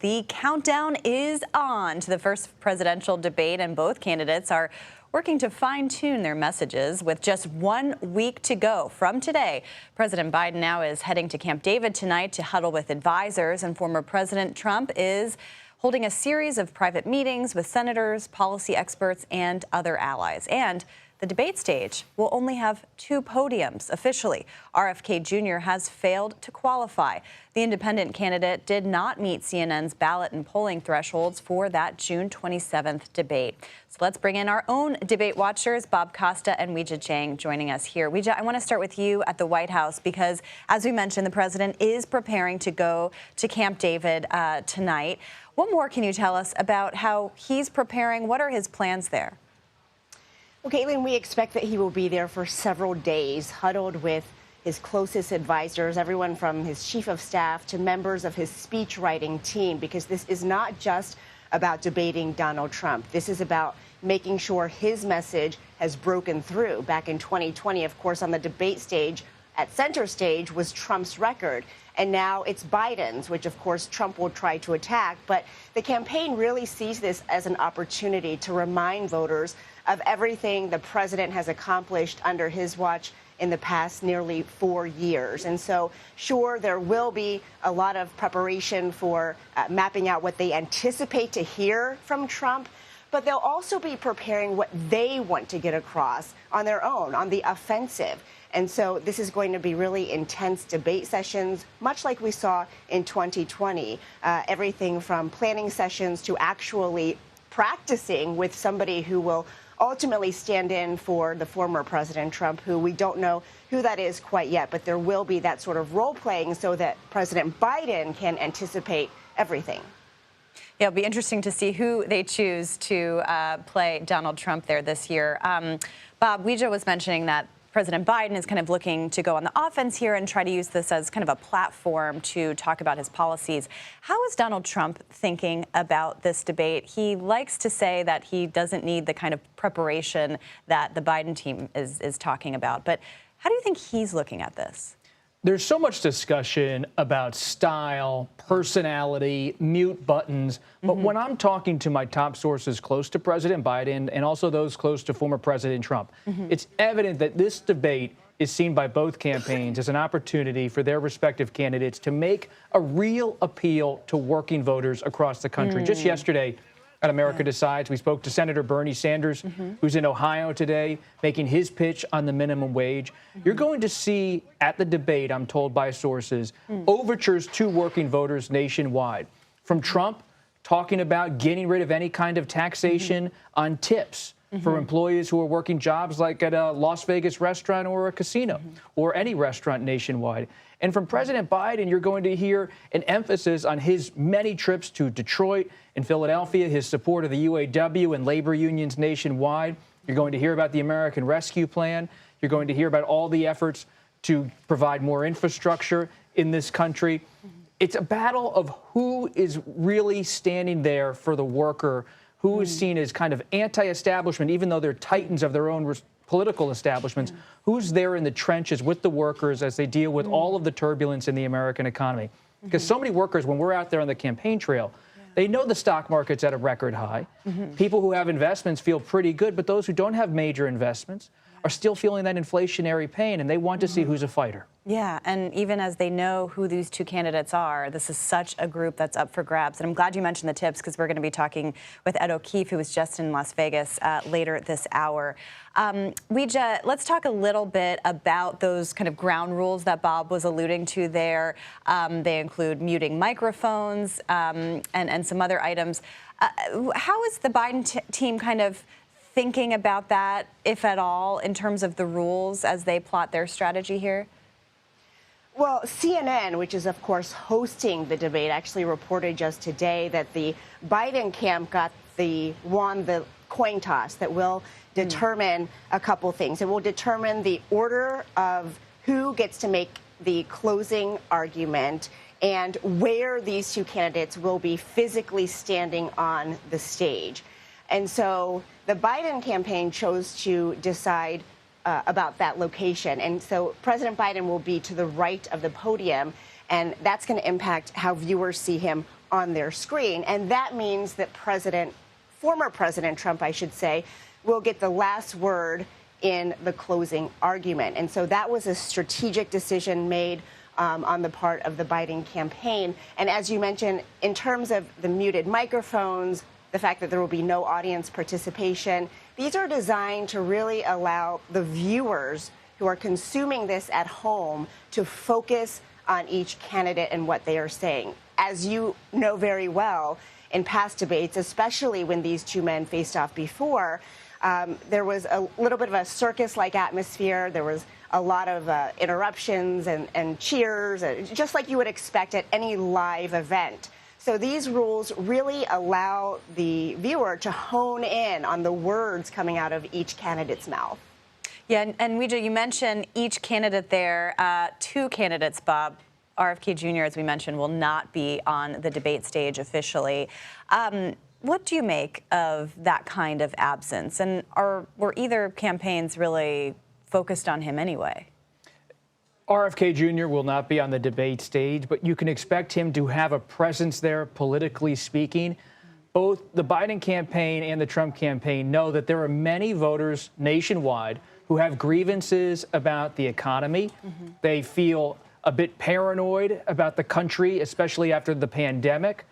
The countdown is on to the first presidential debate, and both candidates are working to fine-tune their messages with just 1 week to go from today. President Biden now is heading to Camp David tonight to huddle with advisors, and former President Trump is holding a series of private meetings with senators, policy experts, and other allies. And the debate stage will only have 2 podiums officially. RFK Jr. has failed to qualify. The independent candidate did not meet CNN's ballot and polling thresholds for that June 27th debate. So let's bring in our own debate watchers, Bob Costa and Weijia Jiang, joining us here. Weijia, I want to start with you at the White House because, as we mentioned, the president is preparing to go to Camp David tonight. What more can you tell us about how he's preparing? What are his plans there? Well, Caitlin, we expect that he will be there for several days, huddled with his closest advisors, everyone from his chief of staff to members of his speech writing team, because this is not just about debating Donald Trump. This is about making sure his message has broken through. Back in 2020, of course, on the debate stage, at center stage was Trump's record. And now it's Biden's, which, of course, Trump will try to attack. But the campaign really sees this as an opportunity to remind voters of everything the president has accomplished under his watch in the past nearly 4 years. And so, sure, there will be a lot of preparation for mapping out what they anticipate to hear from Trump, but they'll also be preparing what they want to get across on their own, on the offensive. And so this is going to be really intense debate sessions, much like we saw in 2020, everything from planning sessions to actually practicing with somebody who will ultimately stand in for the former President Trump, who we don't know who that is quite yet. But there will be that sort of role playing so that President Biden can anticipate everything. Yeah, it'll be interesting to see who they choose to play Donald Trump there this year. Bob, Weijia was mentioning that President Biden is kind of looking to go on the offense here and try to use this as kind of a platform to talk about his policies. How is Donald Trump thinking about this debate? He likes to say that he doesn't need the kind of preparation that the Biden team is talking about. But how do you think he's looking at this? There's so much discussion about style, personality, mute buttons. But when I'm talking to my top sources close to President Biden and also those close to former President Trump, it's evident that this debate is seen by both campaigns as an opportunity for their respective candidates to make a real appeal to working voters across the country. Just yesterday, at America Decides, we spoke to Senator Bernie Sanders, who's in Ohio today, making his pitch on the minimum wage. You're going to see at the debate, I'm told by sources, overtures to working voters nationwide. From Trump talking about getting rid of any kind of taxation on tips for employees who are working jobs like at a Las Vegas restaurant or a casino or any restaurant nationwide. And from President Biden, you're going to hear an emphasis on his many trips to Detroit and Philadelphia, his support of the UAW and labor unions nationwide. You're going to hear about the American Rescue Plan. You're going to hear about all the efforts to provide more infrastructure in this country. It's a battle of who is really standing there for the worker, who is seen as kind of anti-establishment, even though they're titans of their own political establishments, who's there in the trenches with the workers as they deal with all of the turbulence in the American economy. Because so many workers, when we're out there on the campaign trail, they know the stock market's at a record high. People who have investments feel pretty good, but those who don't have major investments are still feeling that inflationary pain, and they want to see who's a fighter. Yeah, and even as they know who these 2 candidates are, this is such a group that's up for grabs. And I'm glad you mentioned the tips, because we're going to be talking with Ed O'Keefe, who was just in Las Vegas later this hour. Weijia, let's talk a little bit about those kind of ground rules that Bob was alluding to there. They include muting microphones and some other items. How is the Biden team kind of thinking about that, if at all, in terms of the rules as they plot their strategy here? Well, CNN, which is, of course, hosting the debate, actually reported just today that the Biden camp won the coin toss that will determine a couple things. It will determine the order of who gets to make the closing argument and where these 2 candidates will be physically standing on the stage. And so the Biden campaign chose to decide about that location. And so President Biden will be to the right of the podium, and that's going to impact how viewers see him on their screen. And that means that former President Trump, I should say, will get the last word in the closing argument. And so that was a strategic decision made on the part of the Biden campaign. And as you mentioned, in terms of the muted microphones, the fact that there will be no audience participation, these are designed to really allow the viewers who are consuming this at home to focus on each candidate and what they are saying. As you know very well, in past debates, especially when these two men faced off before, there was a little bit of a circus-like atmosphere. There was a lot of interruptions and cheers, just like you would expect at any live event. So these rules really allow the viewer to hone in on the words coming out of each candidate's mouth. Yeah, and Weijia, you mentioned each candidate there. Two candidates, Bob. RFK Jr., as we mentioned, will not be on the debate stage officially. What do you make of that kind of absence? And were either campaigns really focused on him anyway? RFK Jr. will not be on the debate stage, but you can expect him to have a presence there, politically speaking. Both the Biden campaign and the Trump campaign know that there are many voters nationwide who have grievances about the economy. They feel a bit paranoid about the country, especially after the pandemic.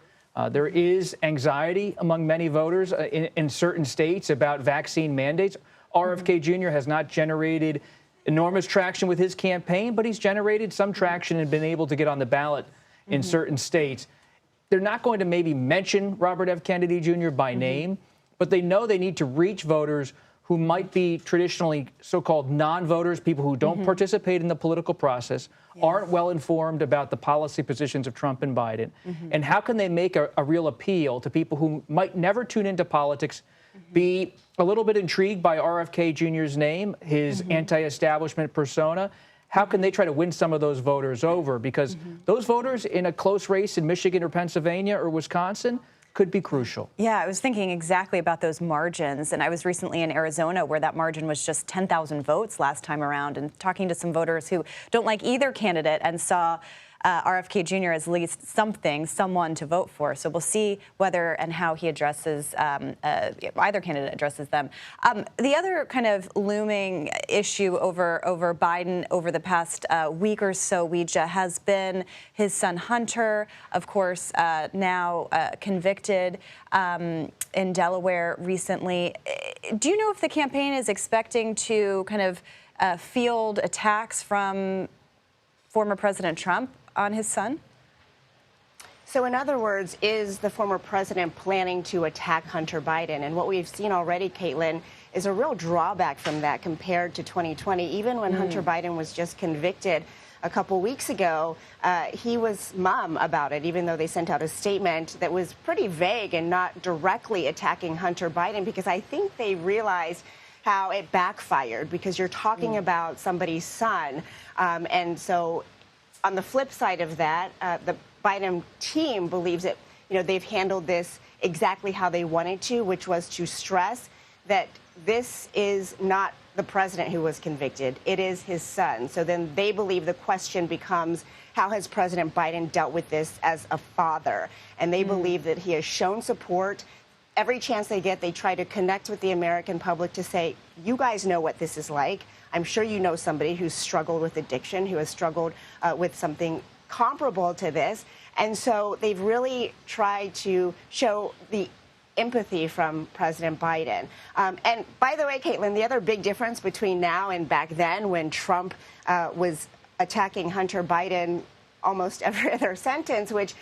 There is anxiety among many voters in certain states about vaccine mandates. RFK Jr. has not generated enormous traction with his campaign, but he's generated some traction and been able to get on the ballot in certain states. They're not going to maybe mention Robert F. Kennedy Jr. by name, but they know they need to reach voters who might be traditionally so-called non-voters, people who don't participate in the political process, aren't well informed about the policy positions of Trump and Biden. And how can they make a real appeal to people who might never tune into politics, be a little bit intrigued by RFK Jr.'s name, his anti-establishment persona? How can they try to win some of those voters over? Because those voters in a close race in Michigan or Pennsylvania or Wisconsin could be crucial. Yeah, I was thinking exactly about those margins. And I was recently in Arizona where that margin was just 10,000 votes last time around, and talking to some voters who don't like either candidate and saw RFK Jr. as at least someone to vote for. So we'll see whether and how he addresses, either candidate addresses them. The other kind of looming issue over Biden over the past week or so, Weijia, has been his son Hunter, of course, now convicted in Delaware recently. Do you know if the campaign is expecting to kind of field attacks from former President Trump on his son? So in other words, is the former president planning to attack Hunter Biden? And what we've seen already, Caitlin, is a real drawback from that compared to 2020. Even when Hunter Biden was just convicted a couple weeks ago, he was mum about it, even though they sent out a statement that was pretty vague and not directly attacking Hunter Biden, because I think they realized how it backfired, because you're talking about somebody's son. And so on the flip side of that, the Biden team believes that, they've handled this exactly how they wanted to, which was to stress that this is not the president who was convicted. It is his son. So then they believe the question becomes, how has President Biden dealt with this as a father? And they believe that he has shown support. Every chance they get, they try to connect with the American public to say, you guys know what this is like. I'm sure you know somebody who's struggled with addiction, who has struggled with something comparable to this. And so they've really tried to show the empathy from President Biden. And by the way, Caitlin, the other big difference between now and back then, when Trump was attacking Hunter Biden almost every other sentence, which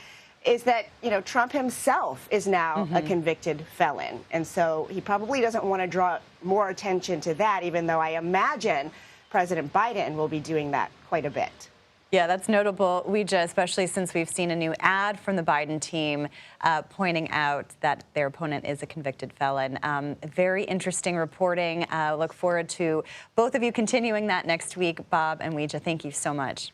is that, Trump himself is now a convicted felon. And so he probably doesn't want to draw more attention to that, even though I imagine President Biden will be doing that quite a bit. Yeah, that's notable, Weijia, especially since we've seen a new ad from the Biden team pointing out that their opponent is a convicted felon. Very interesting reporting. Look forward to both of you continuing that next week. Bob and Weijia, thank you so much.